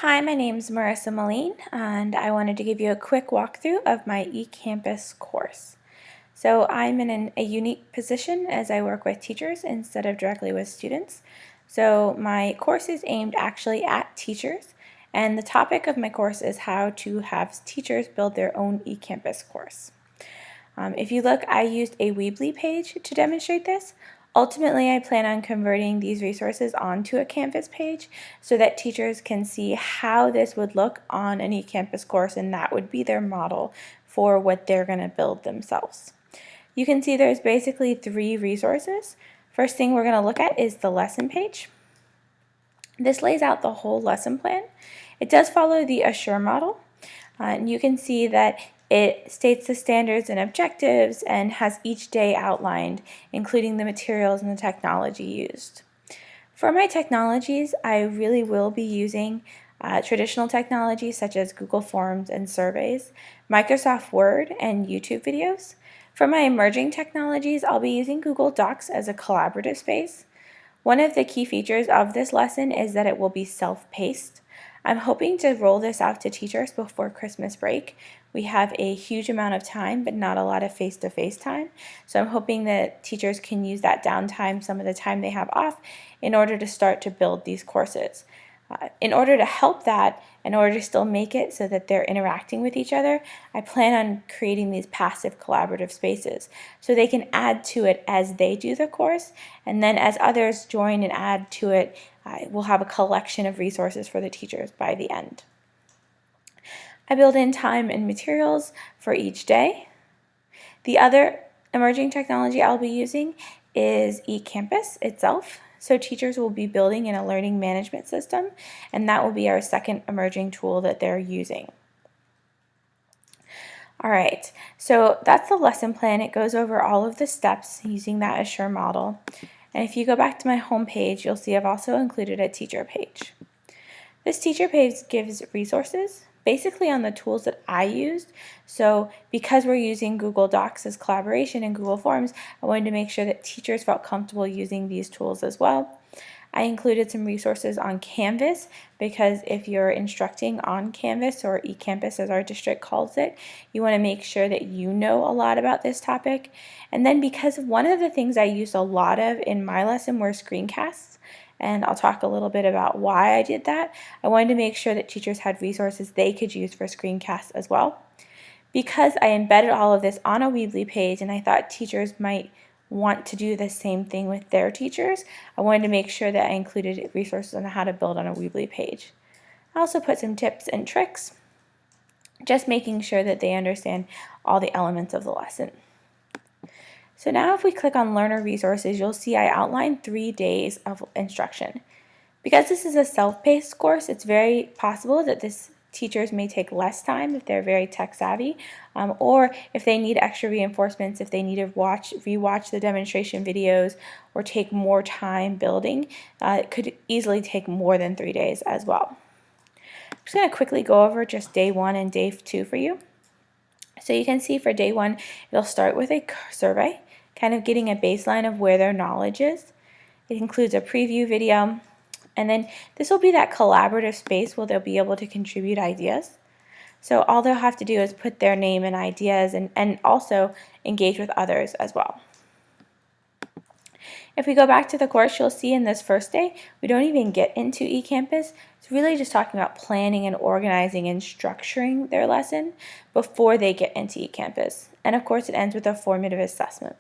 Hi, my name is Marissa Moline, and I wanted to give you a quick walkthrough of my eCampus course. So I'm in a unique position as I work with teachers instead of directly with students. So my course is aimed actually at teachers, and the topic of my course is how to have teachers build their own eCampus course. If you look, I used a Weebly page to demonstrate this. Ultimately, I plan on converting these resources onto a Canvas page so that teachers can see how this would look on an eCampus course, and that would be their model for what they're going to build themselves. You can see there's basically 3 resources. First thing we're going to look at is the lesson page. This lays out the whole lesson plan. It does follow the Assure model, and you can see that it states the standards and objectives and has each day outlined, including the materials and the technology used. For my technologies, I really will be using traditional technologies such as Google Forms and surveys, Microsoft Word, and YouTube videos. For my emerging technologies, I'll be using Google Docs as a collaborative space. One of the key features of this lesson is that it will be self-paced. I'm hoping to roll this out to teachers before Christmas break. We have a huge amount of time, but not a lot of face-to-face time. So I'm hoping that teachers can use that downtime, some of the time they have off, in order to start to build these courses. In order to help that, in order to still make it so that they're interacting with each other, I plan on creating these passive collaborative spaces so they can add to it as they do the course, and then as others join and add to it, we'll have a collection of resources for the teachers by the end. I build in time and materials for each day. The other emerging technology I'll be using is eCampus itself. So teachers will be building in a learning management system, and that will be our second emerging tool that they're using. All right, so that's the lesson plan. It goes over all of the steps using that Assure model. And if you go back to my home page, you'll see I've also included a teacher page. This teacher page gives resources basically on the tools that I used. So because we're using Google Docs as collaboration and Google Forms, I wanted to make sure that teachers felt comfortable using these tools as well. I included some resources on Canvas because if you're instructing on Canvas, or eCampus as our district calls it, you want to make sure that you know a lot about this topic. And then because one of the things I used a lot of in my lesson were screencasts, and I'll talk a little bit about why I did that. I wanted to make sure that teachers had resources they could use for screencasts as well. Because I embedded all of this on a Weebly page and I thought teachers might want to do the same thing with their teachers, I wanted to make sure that I included resources on how to build on a Weebly page. I also put some tips and tricks, just making sure that they understand all the elements of the lesson. So now if we click on Learner Resources, you'll see I outlined 3 days of instruction. Because this is a self-paced course, it's very possible that teachers may take less time if they're very tech savvy, or if they need extra reinforcements, if they need to rewatch the demonstration videos or take more time building, it could easily take more than 3 days as well. I'm just going to quickly go over just day 1 and day 2 for you. So you can see for day 1, it'll start with a survey, kind of getting a baseline of where their knowledge is. It includes a preview video, and then this will be that collaborative space where they'll be able to contribute ideas. So all they'll have to do is put their name and ideas and also engage with others as well. If we go back to the course, you'll see in this first day, we don't even get into eCampus. It's really just talking about planning and organizing and structuring their lesson before they get into eCampus. And of course, it ends with a formative assessment.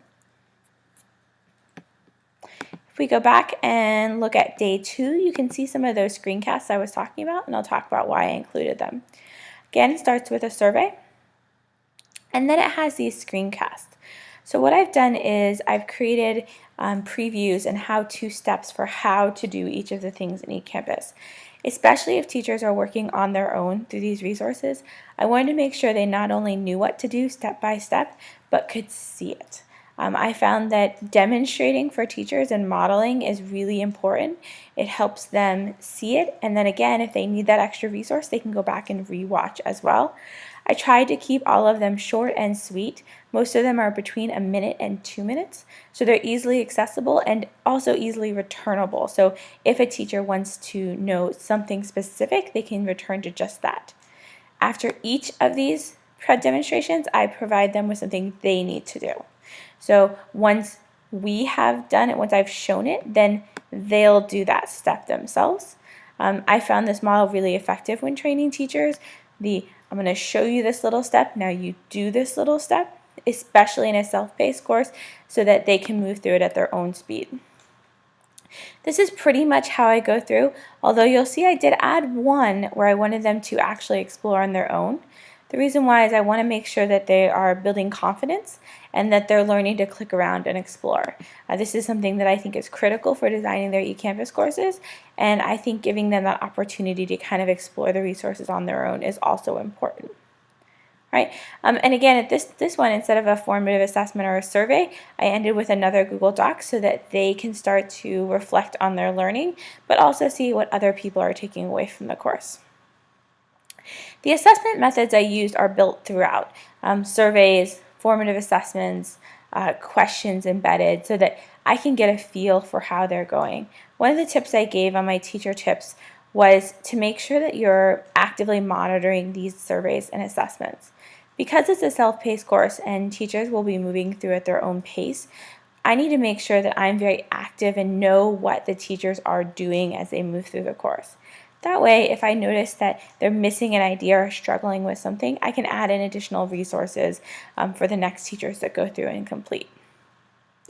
If we go back and look at day 2, you can see some of those screencasts I was talking about, and I'll talk about why I included them. Again, it starts with a survey, and then it has these screencasts. So what I've done is I've created previews and how-to steps for how to do each of the things in eCampus. Especially if teachers are working on their own through these resources, I wanted to make sure they not only knew what to do step by step, but could see it. I found that demonstrating for teachers and modeling is really important. It helps them see it, and then again, if they need that extra resource, they can go back and rewatch as well. I tried to keep all of them short and sweet. Most of them are between a minute and 2 minutes, so they're easily accessible and also easily returnable. So if a teacher wants to know something specific, they can return to just that. After each of these demonstrations, I provide them with something they need to do. So once we have done it, once I've shown it, then they'll do that step themselves. I found this model really effective when training teachers. I'm going to show you this little step, now you do this little step, especially in a self-paced course, so that they can move through it at their own speed. This is pretty much how I go through, although you'll see I did add one where I wanted them to actually explore on their own. The reason why is I want to make sure that they are building confidence and that they're learning to click around and explore. This is something that I think is critical for designing their eCampus courses, and I think giving them that opportunity to kind of explore the resources on their own is also important. Right? And again, at this one, instead of a formative assessment or a survey, I ended with another Google Doc so that they can start to reflect on their learning, but also see what other people are taking away from the course. The assessment methods I used are built throughout. Surveys, formative assessments, questions embedded so that I can get a feel for how they're going. One of the tips I gave on my teacher tips was to make sure that you're actively monitoring these surveys and assessments. Because it's a self-paced course and teachers will be moving through at their own pace, I need to make sure that I'm very active and know what the teachers are doing as they move through the course. That way, if I notice that they're missing an idea or struggling with something, I can add in additional resources for the next teachers that go through and complete.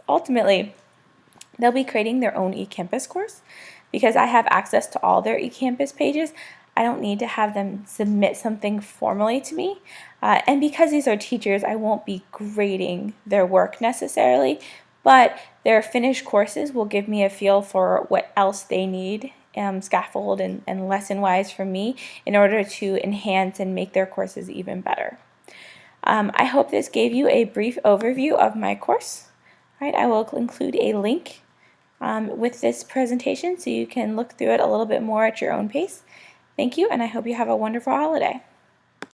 Ultimately, they'll be creating their own eCampus course. Because I have access to all their eCampus pages, I don't need to have them submit something formally to me. And because these are teachers, I won't be grading their work necessarily, but their finished courses will give me a feel for what else they need, scaffold and lesson-wise from me, in order to enhance and make their courses even better. I hope this gave you a brief overview of my course. All right, I will include a link with this presentation so you can look through it a little bit more at your own pace. Thank you, and I hope you have a wonderful holiday.